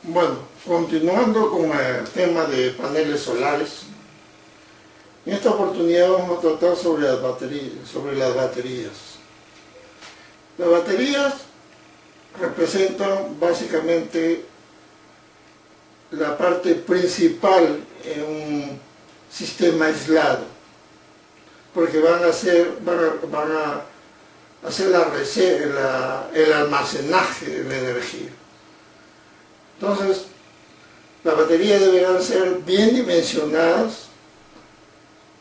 Bueno, continuando con el tema de paneles solares, en esta oportunidad vamos a tratar sobre las baterías. Las baterías representan básicamente la parte principal en un sistema aislado, porque van a hacer el almacenaje de la energía. Entonces, las baterías deberán ser bien dimensionadas,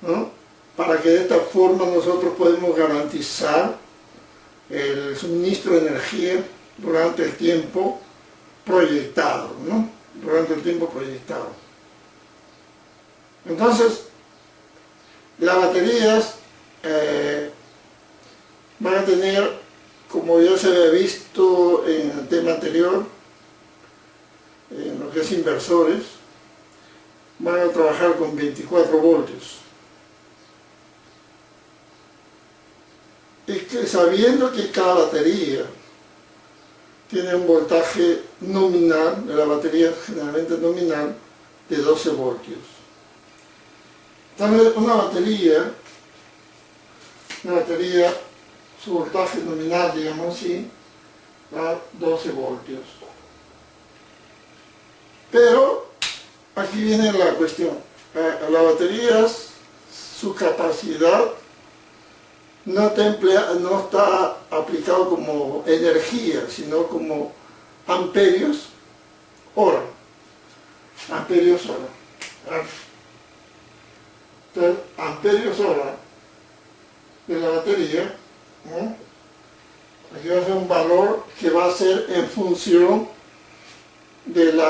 ¿no?, para que de esta forma nosotros podamos garantizar el suministro de energía durante el tiempo proyectado, ¿no? Durante el tiempo proyectado. Entonces, las baterías van a tener, como ya se había visto en el tema anterior, en lo que es inversores, van a trabajar con 24 voltios. Y que sabiendo que cada batería tiene un voltaje nominal, de la batería generalmente nominal, de 12 voltios. Entonces una batería, su voltaje nominal, digamos así, a 12 voltios. Pero aquí viene la cuestión. Las baterías, su capacidad no está aplicado como energía, sino como amperios hora. Amperios hora. Entonces, amperios hora de la batería, ¿no? Aquí va a ser un valor que va a ser en función del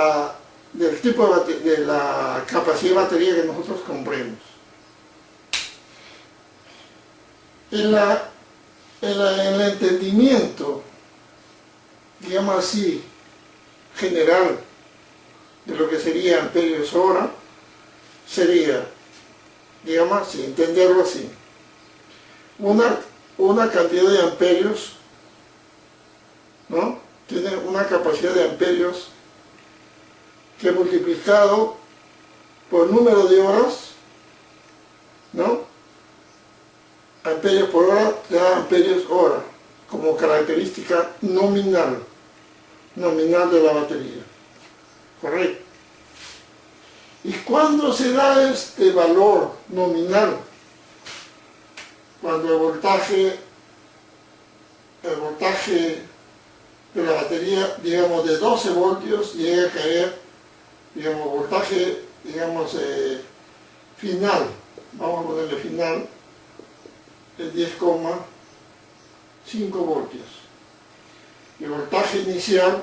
tipo de la capacidad de batería que nosotros compremos. En el entendimiento, digamos así, general de lo que sería amperios hora, sería, digamos así, entenderlo así, una cantidad de amperios, ¿no?, tiene una capacidad de amperios que multiplicado por número de horas, ¿no?, amperios por hora te da amperios hora, como característica nominal de la batería. ¿Correcto? ¿Y cuándo se da este valor nominal? Cuando el voltaje de la batería, digamos, de 12 voltios llega a caer, digamos, voltaje, digamos, final, vamos a ponerle final, de 10,5 voltios. El voltaje inicial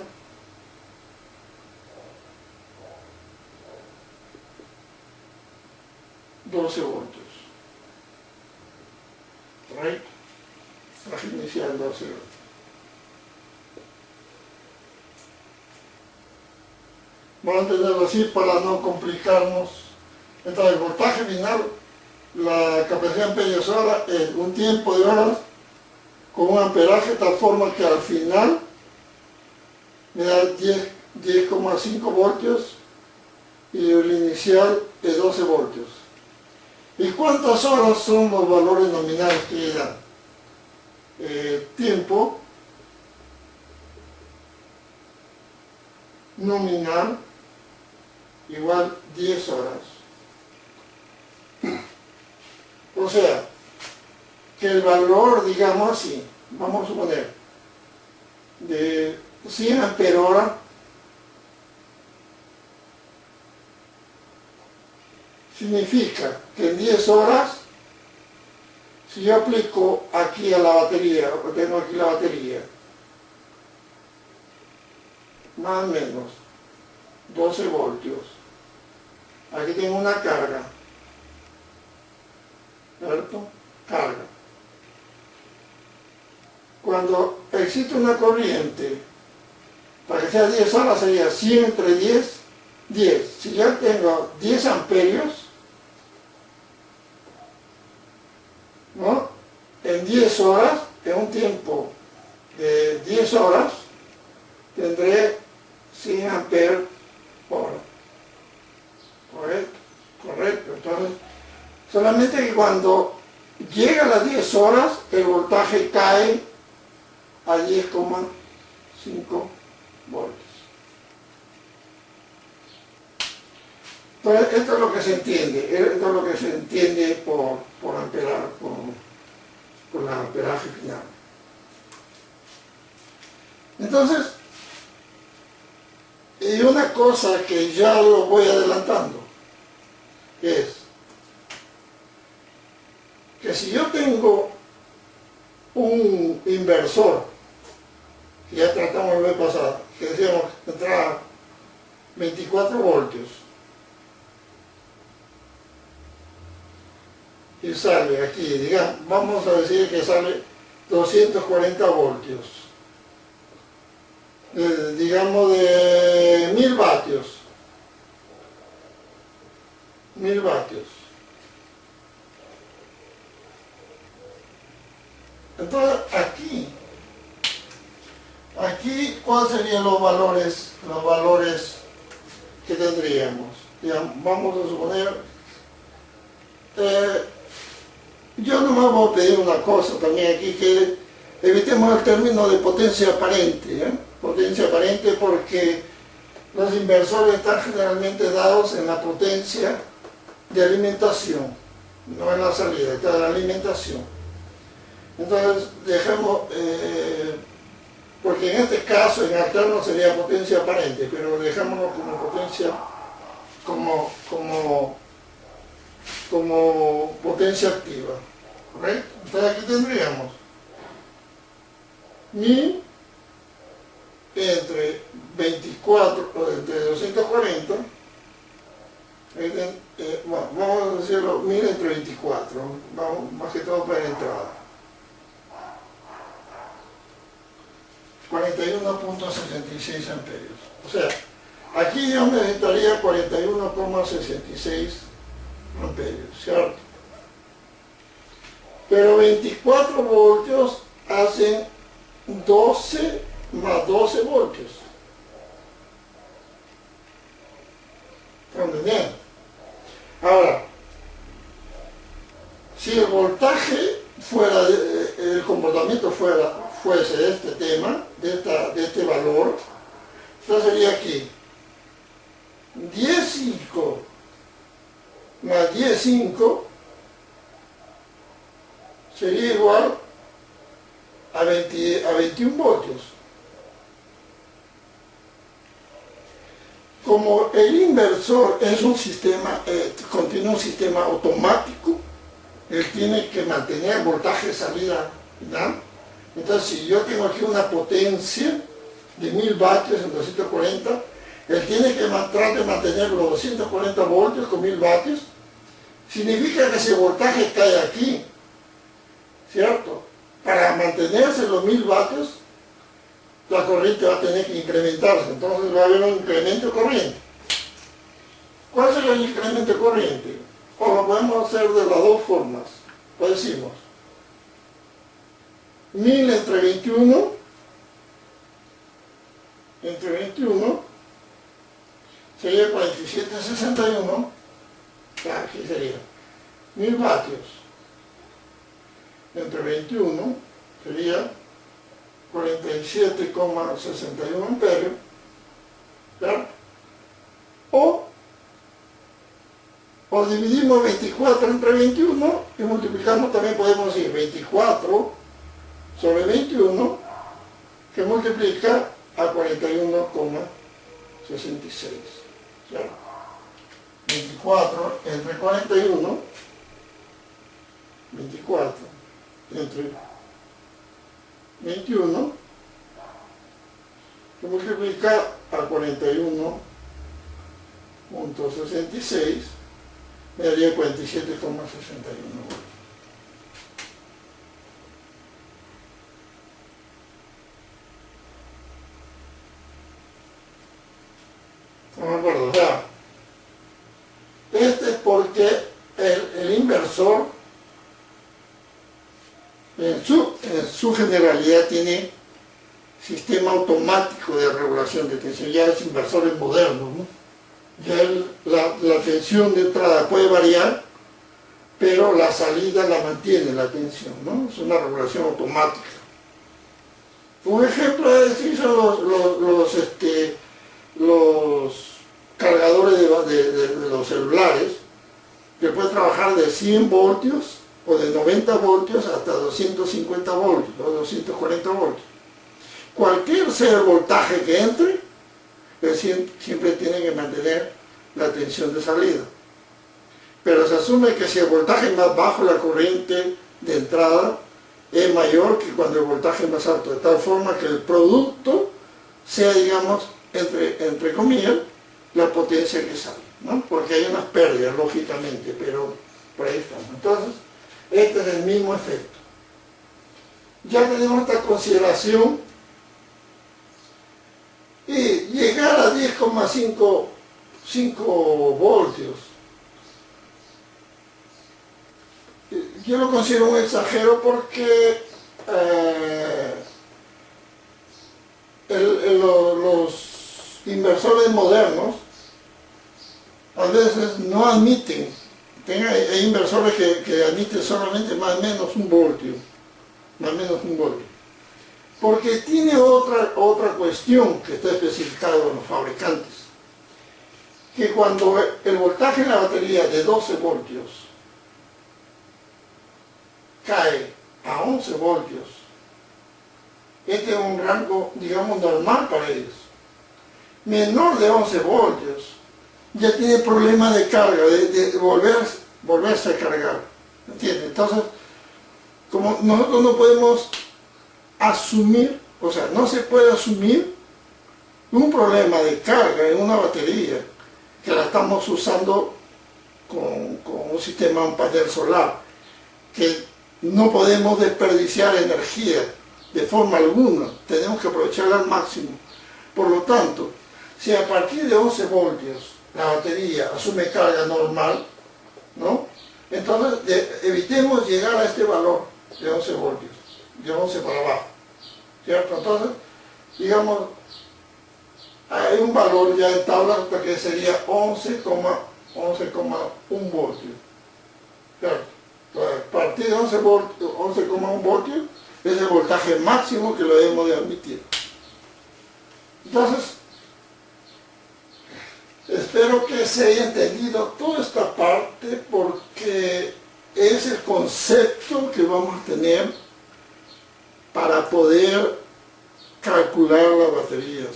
$12 voltios. Right? Voltaje inicial 12 voltios. Vamos a entenderlo así para no complicarnos. Entonces, el voltaje final, la capacidad de amperios hora es un tiempo de horas con un amperaje de tal forma que al final me da 10,5 voltios y el inicial es 12 voltios. ¿Y cuántas horas son los valores nominales que dan? Tiempo nominal igual 10 horas. O sea, que el valor, digamos así, vamos a suponer, de 100 ampere-hora significa que en 10 horas, si yo aplico aquí a la batería, o tengo aquí la batería, más o menos 12 voltios, aquí tengo una carga, ¿cierto? Carga. Cuando existe una corriente, para que sea 10 horas sería 100 entre 10, 10. Si yo tengo 10 amperios, ¿no?, en 10 horas, en un tiempo de 10 horas, tendré 100 amperes correcto. Entonces, solamente que cuando llega a las 10 horas, el voltaje cae a 10,5 voltios. Entonces, esto es lo que se entiende, por amperar, por el amperaje final. Entonces, y una cosa que ya lo voy adelantando, es que si yo tengo un inversor, que ya tratamos la vez pasada, que decíamos que entraba 24 voltios, y sale aquí, digamos, vamos a decir que sale 240 voltios, digamos de 1000 vatios, 1000 vatios. Entonces aquí ¿cuáles serían los valores que tendríamos? Digamos, vamos a suponer, yo nomás voy a pedir una cosa también aquí, que evitemos el término de potencia aparente, potencia aparente, porque los inversores están generalmente dados en la potencia de alimentación, no en la salida, está en la alimentación. Entonces dejemos, porque en este caso en alterno sería potencia aparente, pero dejémoslo como potencia, como potencia activa, ¿correcto? Entonces aquí tendríamos 1000 entre 24 o entre 240, bueno, vamos a decirlo 1000 entre 24, vamos más que todo para la entrada. 41,66 amperios. O sea, aquí yo necesitaría 41,66 amperios, ¿cierto? Pero 24 voltios hacen 12 más 12 voltios. ¿Están entendiendo? Ahora, si el voltaje fuera, el comportamiento fuese de este tema, de este valor, entonces sería aquí 10,5 más 10,5 sería igual a 21 voltios. Como el inversor es un sistema, contiene un sistema automático, él tiene que mantener el voltaje de salida final. Entonces, si yo tengo aquí una potencia de 1000 vatios en 240, él tiene que tratar de mantener los 240 voltios con 1000 vatios. Significa que ese voltaje cae aquí, ¿cierto? Para mantenerse los 1000 vatios, la corriente va a tener que incrementarse, entonces va a haber un incremento de corriente. ¿Cuál sería el incremento de corriente? O lo podemos hacer de las dos formas. Pues decimos 1000 entre 21 sería 47,61, aquí sería 1000 vatios entre 21 sería 47,61 amperios, ¿verdad? O dividimos 24 entre 21 y multiplicamos, también podemos decir 24 sobre 21, que multiplica a 41,66. ¿Claro? 24 entre 41, 24 entre 21, que multiplica a 41,66, me daría 47,61. No me acuerdo, o sea, este es porque el inversor en su generalidad tiene sistema automático de regulación de tensión, ya es inversores modernos, ¿no? ya la tensión de entrada puede variar, pero la salida la mantiene la tensión, ¿no? Es una regulación automática. Un ejemplo de decir son los cargadores de los celulares, que pueden trabajar de 100 voltios o de 90 voltios hasta 250 voltios o 240 voltios. Cualquier sea el voltaje que entre, siempre tiene que mantener la tensión de salida. Pero se asume que si el voltaje es más bajo, la corriente de entrada es mayor que cuando el voltaje es más alto, de tal forma que el producto sea, digamos, entre comillas, la potencia que sale, ¿no? Porque hay unas pérdidas, lógicamente, pero por ahí estamos. Entonces, este es el mismo efecto. Ya tenemos esta consideración y llegar a 10,5 voltios. Yo lo considero un exagero porque los inversores modernos a veces no admiten, hay inversores que admiten solamente más o menos un voltio, porque tiene otra cuestión que está especificado en los fabricantes, que cuando el voltaje en la batería de 12 voltios cae a 11 voltios, este es un rango, digamos, normal para ellos. Menor de 11 voltios, ya tiene problemas de carga, de volverse a cargar, ¿entiendes? Entonces, como nosotros no podemos asumir, o sea, no se puede asumir un problema de carga en una batería que la estamos usando con un sistema, un panel solar, que no podemos desperdiciar energía de forma alguna, tenemos que aprovecharla al máximo. Por lo tanto, si a partir de 11 voltios la batería asume carga normal, ¿no? Entonces evitemos llegar a este valor de 11 voltios, de 11 para abajo, ¿cierto? Entonces, digamos, hay un valor ya en tabla que sería 11,1 voltios, ¿cierto? Entonces, a partir de 11,1 voltios es el voltaje máximo que lo debemos de admitir. Entonces, espero que se haya entendido toda esta parte, porque es el concepto que vamos a tener para poder calcular las baterías.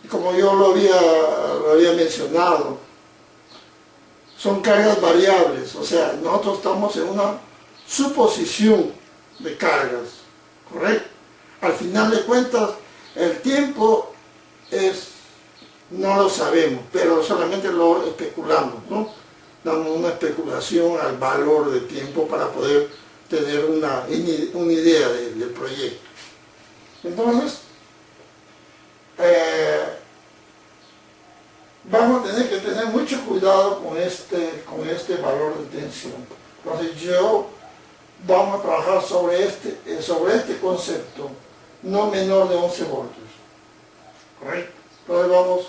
Como yo lo había mencionado, son cargas variables, o sea, nosotros estamos en una suposición de cargas, ¿correcto? Al final de cuentas, el tiempo no lo sabemos, pero solamente lo especulamos, ¿no? Damos una especulación al valor de tiempo para poder tener una idea del proyecto. Entonces, vamos a tener que tener mucho cuidado con este valor de tensión. Entonces vamos a trabajar sobre este concepto, no menor de 11 voltios. ¿Correcto? Entonces vamos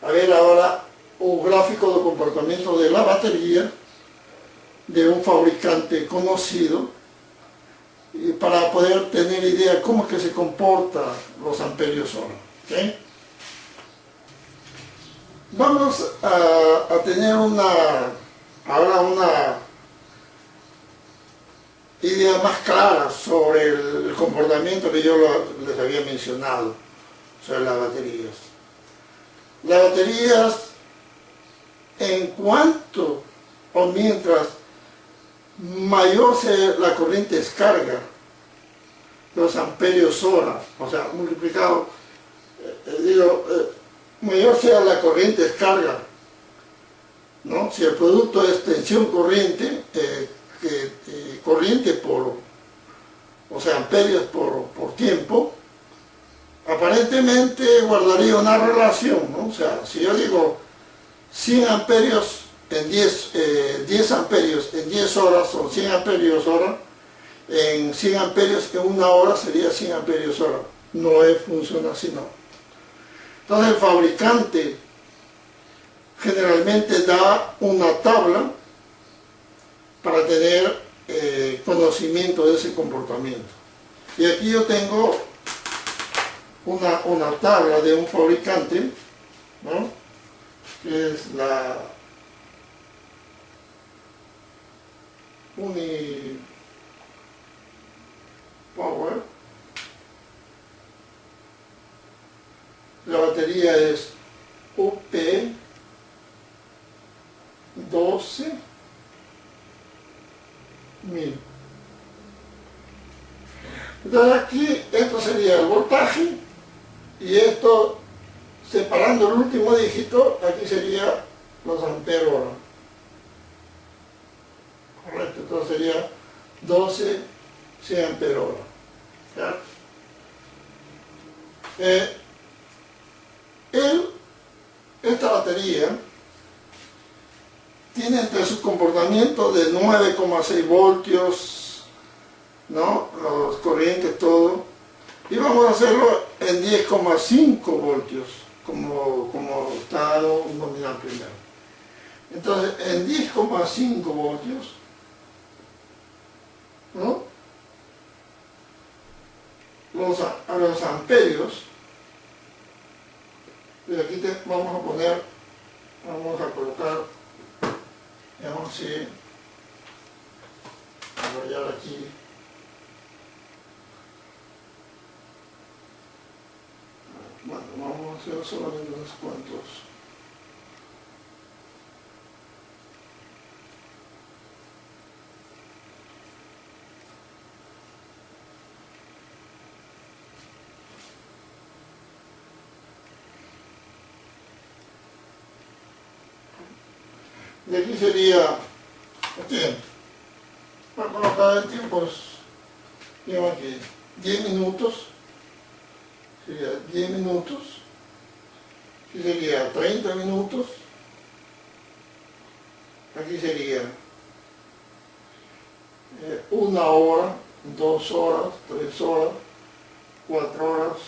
a ver ahora un gráfico de comportamiento de la batería de un fabricante conocido, para poder tener idea de cómo es que se comportan los amperios hora. ¿Okay? Vamos a tener ahora una idea más clara sobre el comportamiento que yo les había mencionado sobre las baterías. Las baterías, en cuanto o mientras mayor sea la corriente descarga, los amperios hora, o sea, multiplicado, mayor sea la corriente descarga, ¿no? Si el producto es tensión corriente, corriente o sea, amperios por tiempo, aparentemente guardaría una relación, ¿no? O sea, si yo digo 100 amperios en 10 amperios en 10 horas son 100 amperios hora, en 100 amperios en una hora sería 100 amperios hora. no funciona así, no. Entonces el fabricante generalmente da una tabla para tener conocimiento de ese comportamiento. Y aquí yo tengo una tabla de un fabricante, ¿no? Que es la Unipower. La batería es UP12. Entonces aquí esto sería el voltaje y esto, separando el último dígito, aquí sería los amperios hora. Correcto, entonces sería 12 100 amperios hora. Esta batería tiene entre sus comportamientos de 9,6 voltios, ¿no? Los corrientes, todo. Y vamos a hacerlo en 10,5 voltios, como está nominal primero. Entonces, en 10,5 voltios, ¿no? Los amperios, y aquí vamos a poner, vamos a colocar, digamos así, a rayar aquí. Bueno, vamos a hacer solamente unos cuantos. Y aquí sería, para colocar el tiempo, digamos aquí, 10 minutos, sería 10 minutos, aquí sería 30 minutos, aquí sería 1 hora, 2 horas, 3 horas, 4 horas,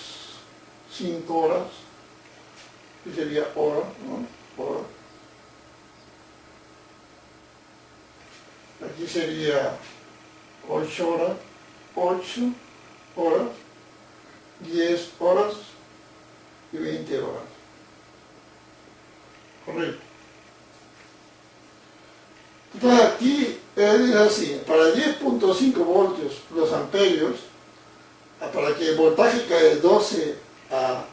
5 horas, aquí sería hora, ¿no? Hora. Aquí sería 8 horas, 10 horas y 20 horas. Correcto. Entonces aquí es así, para 10,5 voltios los amperios, para que el voltaje cae de 12 a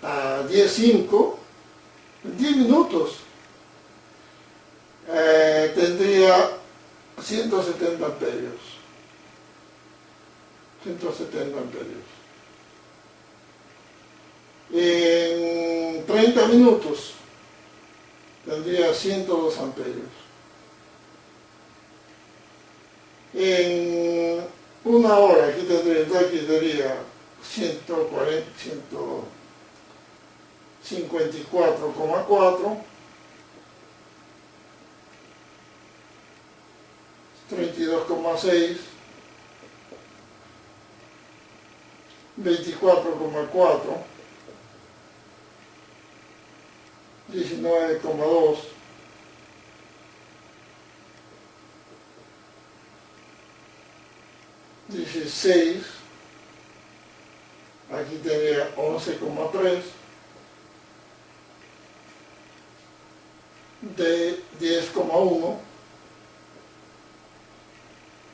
10,5, en 10 minutos tendría 170 amperios. 170 amperios. En 30 minutos tendría 102 amperios. En 1 hora, aquí tendría 154,4, 32,6, 24,4, 19,2, 16, aquí tendría 11,3, de 10,1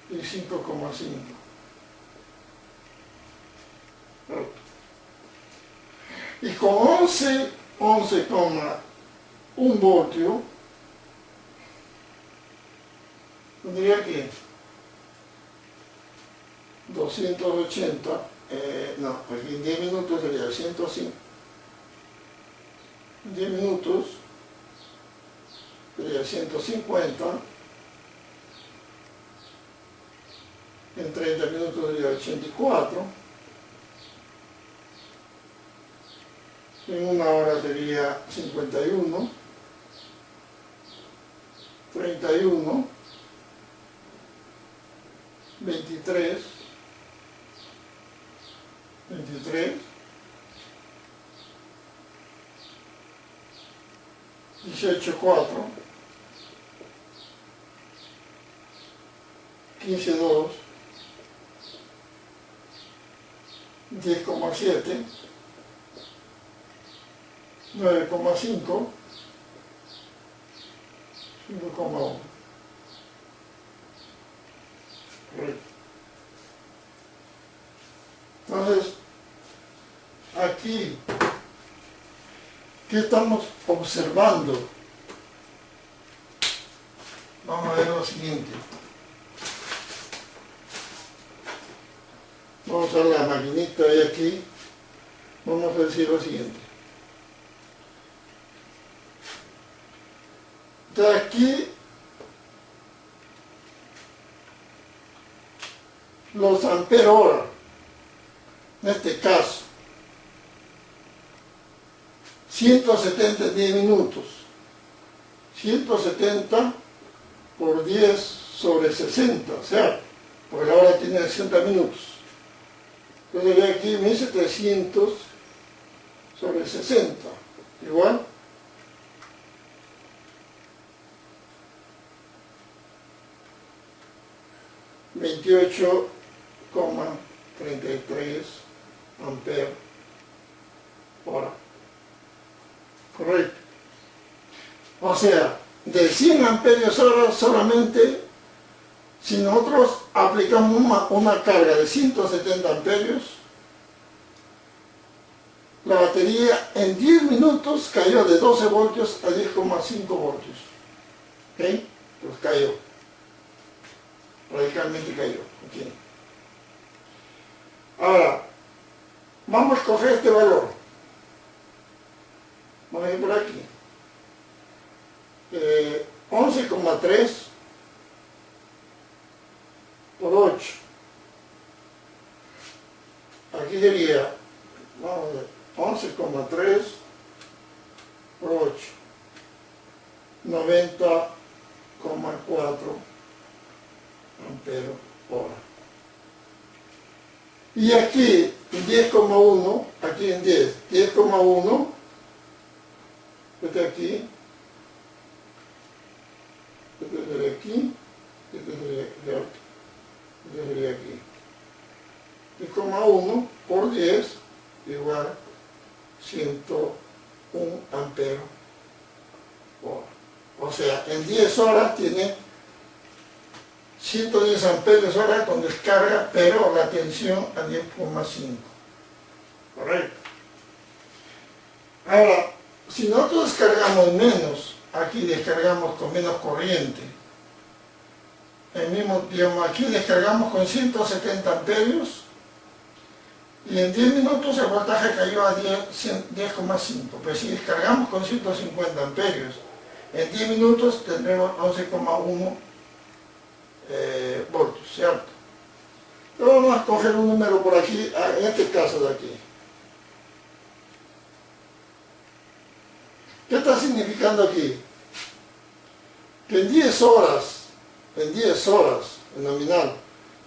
y 5,5. Y con 11,1 voltio, tendría que 280, no, aquí en 10 minutos sería 105, 10 minutos sería 150, en 30 minutos sería 84, en 1 hora sería 51, 31, 23, 23, 18,4, 15,2, 10,7, 9,5, 5,1. Entonces, aquí, ¿qué estamos observando? Vamos a ver lo siguiente. Vamos a la maquinita de aquí. Vamos a decir lo siguiente. De aquí, los amperios hora, en este caso, 170 en 10 minutos, 170 por 10 sobre 60, o sea, porque la hora tiene 60 minutos. Entonces yo aquí 1700 sobre 60, igual. $28,33 amperes hora. Correcto. O sea, de 100 amperios hora solamente, si nosotros aplicamos una carga de 170 amperios, la batería en 10 minutos cayó de 12 voltios a 10,5 voltios. ¿Ok? Pues cayó. Radicalmente cayó. Okay. Ahora, vamos a coger este valor. Vamos a ir por aquí. 11,3 por 8. Aquí sería, vamos a ver, 11,3 por 8. 90,4 amperes hora. Y aquí en 10,1, aquí en 10,1, este aquí, este sería aquí, este sería aquí. 10,1 por 10 igual 101 amperes hora. O sea, en 10 horas tiene 110 amperios hora con descarga, pero la tensión a 10,5. Correcto. Ahora, si nosotros descargamos menos, aquí descargamos con menos corriente. El mismo, digamos, aquí descargamos con 170 amperios y en 10 minutos el voltaje cayó a 10,5. Pues si descargamos con 150 amperios, en 10 minutos tendremos 11,1 voltios, ¿cierto? Pero vamos a coger un número por aquí, en este caso de aquí. ¿Qué está significando aquí? Que en 10 horas, en nominal,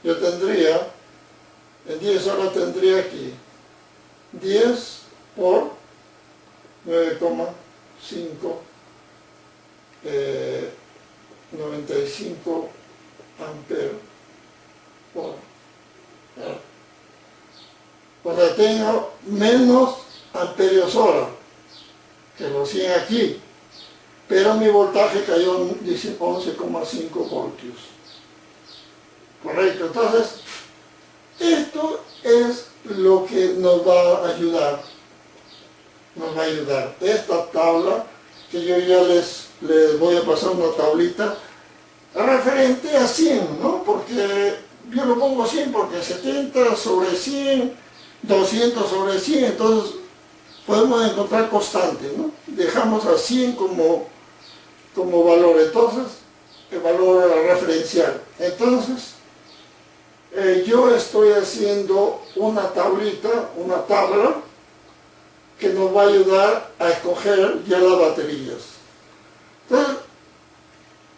yo tendría, en 10 horas tendría aquí 10 por 9,5, 95 amperes hora. O sea, tengo menos amperios hora que los 100 aquí, pero mi voltaje cayó en 11,5 voltios. Correcto. Entonces, esto es lo que nos va a ayudar. Esta tabla, que yo ya les voy a pasar una tablita referente a 100, ¿no? Porque yo lo pongo 100 porque 70 sobre 100, 200 sobre 100, entonces podemos encontrar constantes, ¿no? Dejamos a 100 como valor, entonces el valor referencial. Entonces, yo estoy haciendo una tablita, una tabla que nos va a ayudar a escoger ya las baterías. Entonces,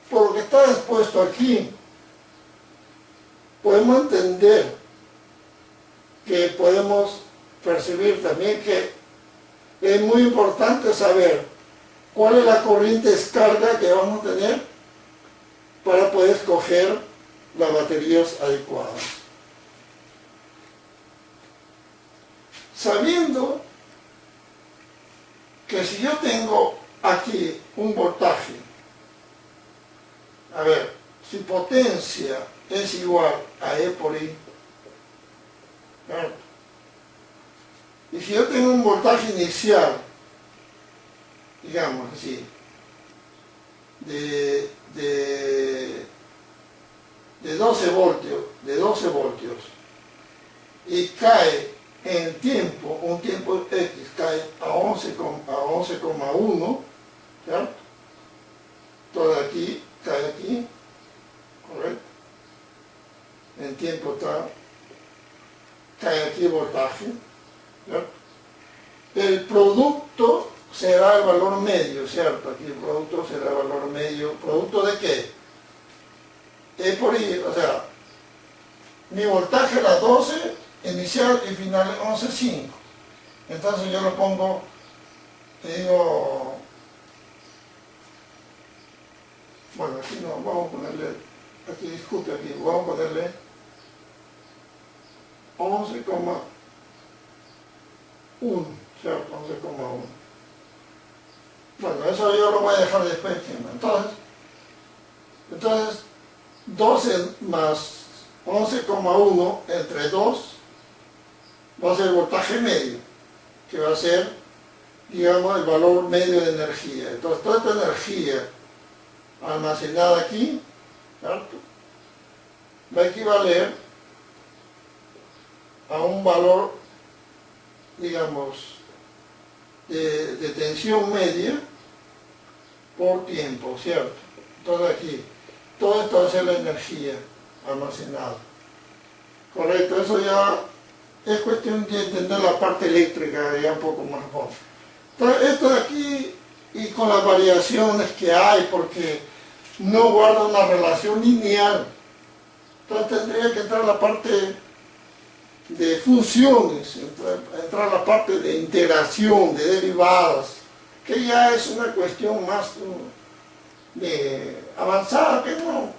por lo que está expuesto aquí, podemos entender que podemos percibir también que es muy importante saber cuál es la corriente descarga que vamos a tener para poder escoger las baterías adecuadas. Sabiendo que si yo tengo aquí un voltaje, a ver, si potencia es igual a E por I, ¿verdad? Y si yo tengo un voltaje inicial, digamos así, de 12 voltios, y cae en el tiempo, un tiempo X, cae a 11,1, ¿cierto? Todo aquí, cae aquí, ¿correcto? En tiempo cae aquí el voltaje, ¿cierto? El producto será el valor medio, ¿cierto? Aquí el producto será el valor medio. ¿Producto de qué? E por I, o sea, mi voltaje era 12, inicial y final 11,5. Entonces yo lo pongo, digo, bueno, aquí no, vamos a ponerle, aquí discute, aquí, vamos a ponerle 11,1, ¿cierto? 11,1. Bueno, eso yo lo voy a dejar después. Entonces 12 más 11,1 entre 2 va a ser el voltaje medio, que va a ser, digamos, el valor medio de energía. Entonces toda esta energía almacenada aquí, ¿cierto?, va a equivaler a un valor, digamos, de tensión media por tiempo, ¿cierto? Entonces aquí, todo esto va a ser la energía almacenada. Correcto, eso ya es cuestión de entender la parte eléctrica ya un poco más a fondo. Entonces esto de aquí, y con las variaciones que hay, porque no guarda una relación lineal, entonces tendría que entrar la parte de funciones, entrar la parte de integración, de derivadas, que ya es una cuestión más avanzada, que no,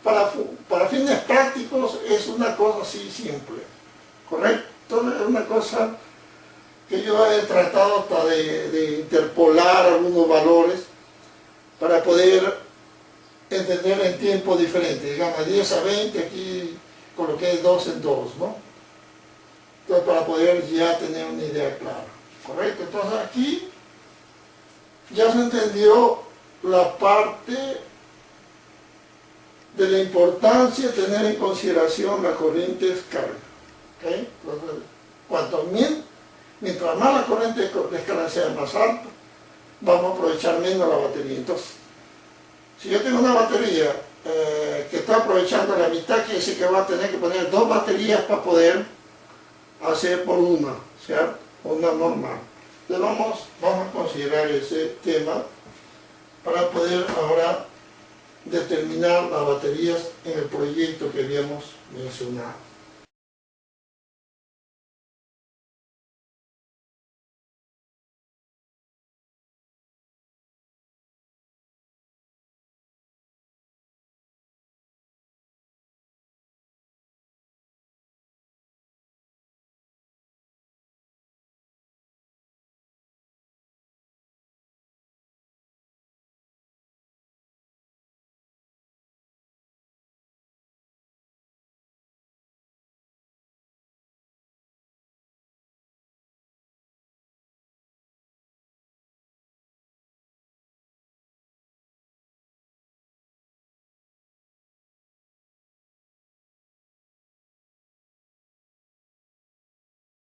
para fines prácticos es una cosa así simple, ¿correcto? Entonces es una cosa que yo he tratado hasta de interpolar algunos valores para poder entender en tiempo diferente, digamos 10 a 20, aquí coloqué 2 en 2, ¿no? Entonces para poder ya tener una idea clara, ¿correcto? Entonces aquí ya se entendió la parte de la importancia de tener en consideración la corriente descarga, ¿ok? Entonces, mientras más la corriente de descarga sea más alta, vamos a aprovechar menos la batería. Entonces, si yo tengo una batería que está aprovechando la mitad, quiere decir que va a tener que poner 2 baterías para poder hacer por una, ¿cierto? Una normal. Entonces vamos a considerar ese tema para poder ahora determinar las baterías en el proyecto que habíamos mencionado.